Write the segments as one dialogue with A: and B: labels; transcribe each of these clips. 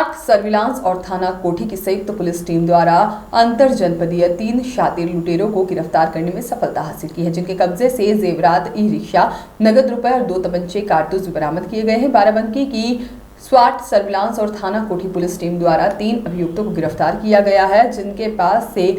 A: स्वाट surveillance और थाना कोठी की संयुक्त पुलिस टीम द्वारा अंतर जनपदीय 3 शातिर लुटेरों को गिरफ्तार करने में सफलता हासिल की है, जिनके कब्जे से जेवरात, ई रिक्शा, नगद रुपए और 2 तमंचे कारतूस बरामद किए गए हैं। बाराबंकी की स्वाट सर्विलांस और थाना कोठी पुलिस टीम द्वारा 3 अभियुक्तों को गिरफ्तार किया गया है, जिनके पास से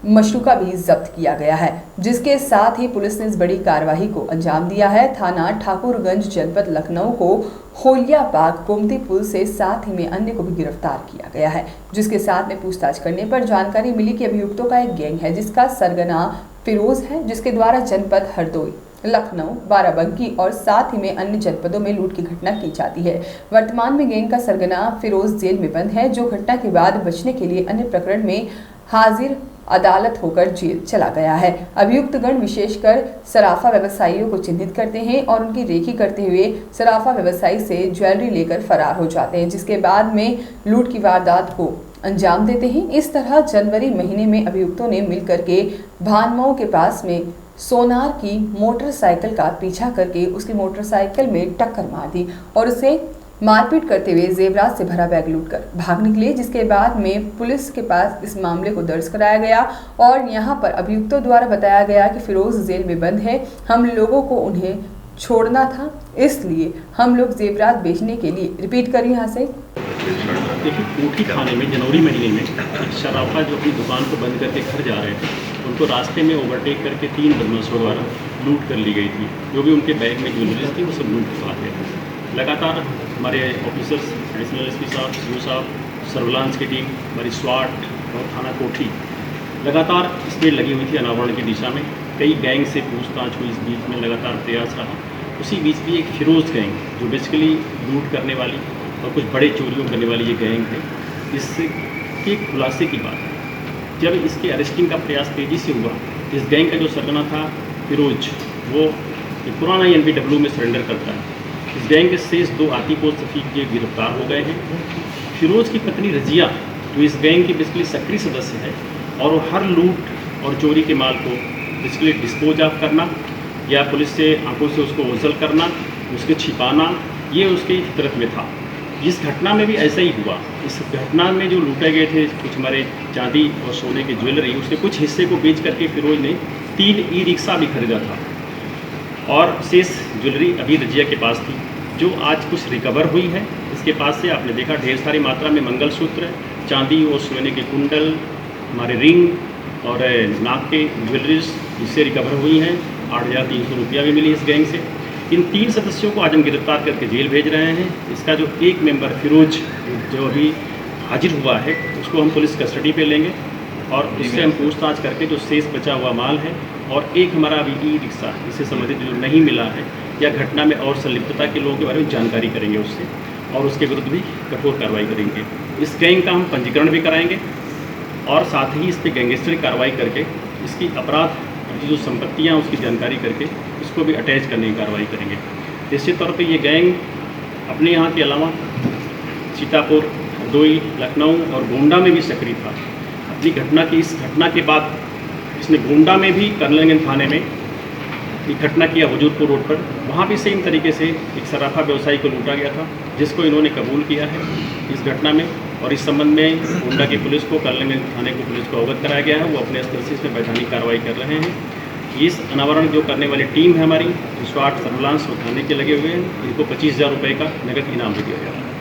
A: मशरूका भी जब्त किया गया है, जिसके साथ ही पुलिस ने इस बड़ी कार्रवाई को अंजाम दिया है। थाना ठाकुरगंज जनपद लखनऊ को होलिया बाग गोमती पुल से साथ ही में अन्य को भी गिरफ्तार किया गया है, जिसके साथ में पूछताछ करने पर जानकारी मिली कि अभियुक्तों का एक गैंग है, जिसका सरगना फिरोज है, जिसके द्वारा जनपद हरदोई, लखनऊ, बाराबंकी और साथ ही में अन्य जनपदों में लूट की घटना की जाती है। वर्तमान में गैंग का सरगना फिरोज जेल में बंद है, जो घटना के बाद बचने के लिए अन्य प्रकरण में हाजिर अदालत होकर जेल चला गया है। अभियुक्त गण विशेषकर सराफा व्यवसायियों को चिन्हित करते हैं और उनकी रेकी करते हुए सराफा व्यवसायी से ज्वेलरी लेकर फरार हो जाते हैं, जिसके बाद में लूट की वारदात को अंजाम देते हैं। इस तरह जनवरी महीने में अभियुक्तों ने मिलकर के भानमऊ के पास में सोनार की मोटरसाइकिल का पीछा करके उसकी मोटरसाइकिल में टक्कर मार दी और उसे मारपीट करते हुए जेवरात से भरा बैग लूटकर भाग निकले, जिसके बाद में पुलिस के पास इस मामले को दर्ज कराया गया और यहां पर अभियुक्तों द्वारा बताया गया कि फिरोज जेल में बंद है, हम लोगों को उन्हें छोड़ना था, इसलिए हम लोग जेवरात बेचने के लिए रिपीट करें यहाँ से।
B: देखिए, कोठी थाने में जनवरी महीने में एक शराफा जो अपनी दुकान को बंद करके घर जा रहे थे, उनको रास्ते में ओवरटेक करके 3 बदमाशों द्वारा लूट कर ली गई थी। जो भी उनके बैग में ज्वेलरीज थी वो सब लूट के पाते थे। लगातार हमारे ऑफिसर्स, एडिशनल एसपी साहब, सीओ साहब, सर्विलांस की टीम, हमारी स्वाट और थाना कोठी लगातार स्पीड लगी हुई थी अनावरण की दिशा में। कई गैंग से पूछताछ हुई, इस बीच में लगातार प्रयास रहा। उसी बीच भी एक फिरोज गैंग जो बेसिकली लूट करने वाली और कुछ बड़े चोरियों करने वाली ये गैंग है, इसके खुलासे की बात है जब इसके अरेस्टिंग का प्रयास तेज़ी से हुआ। इस गैंग का जो सरगना था फिरोज, वो पुराना NPW में सरेंडर करता है। इस गैंग के शेष 2 आतिफ और सफीक ये गिरफ्तार हो गए हैं। फिरोज की पत्नी रजिया जो इस गैंग की बेसिकली सक्रिय सदस्य है और वो हर लूट और चोरी के माल को बेसिकली डिस्पोज ऑफ करना या पुलिस से आंखों से उसको ओझल करना, उसके छिपाना, ये उसकी फितरत में था। इस घटना में भी ऐसा ही हुआ। इस घटना में जो लूटे गए थे कुछ हमारे चांदी और सोने की ज्वेलरी, उसके कुछ हिस्से को बेच करके फिरोज ने 3 ई रिक्शा भी खरीदा था और शेष ज्वेलरी अभी रजिया के पास थी, जो आज कुछ रिकवर हुई है। इसके पास से आपने देखा ढेर सारी मात्रा में मंगलसूत्र, चांदी और सोने के कुंडल, हमारे रिंग और नाक के ज्वेलरीज इससे रिकवर हुई हैं। 8,300 रुपया भी मिली इस गैंग से। इन 3 सदस्यों को आज हम गिरफ्तार करके जेल भेज रहे हैं। इसका जो एक मेंबर फिरोज जो अभी हाजिर हुआ है, उसको हम पुलिस कस्टडी पे लेंगे और उससे हम पूछताछ करके जो शेष बचा हुआ माल है और एक हमारा अभी ई रिक्शा इससे संबंधित जो नहीं मिला है या घटना में और संलिप्तता के लोगों के बारे में जानकारी करेंगे उससे और उसके विरुद्ध भी कठोर कार्रवाई करेंगे। इस गैंग का हम पंजीकरण भी कराएंगे और साथ ही इस पर गैंगस्टर कार्रवाई करके इसकी अपराध की जो संपत्तियाँ उसकी जानकारी करके इसको भी अटैच करने की कार्रवाई करेंगे। निश्चित तौर पर ये गैंग अपने यहाँ के अलावा सीतापुर, हरदोई, लखनऊ और गोंडा में भी सक्रिय था। अपनी इस घटना के बाद इसने गोंडा में भी कर्नलगंज थाने में एक घटना किया वजूदपुर रोड पर। वहाँ भी सेम तरीके से एक सराफा व्यवसायी को लूटा गया था, जिसको इन्होंने कबूल किया है इस घटना में और इस संबंध में गोंडा की पुलिस को, कर्नलगंज थाने को पुलिस को अवगत कराया गया है। वो अपने स्तर से इसमें वैधानिक कार्रवाई कर रहे हैं। इस अनावरण जो करने वाली टीम है हमारी, जो स्वाट सर्विलांस और थाने के लगे हुए हैं, इनको 25,000 रुपये का नगद इनाम भी दिया गया है।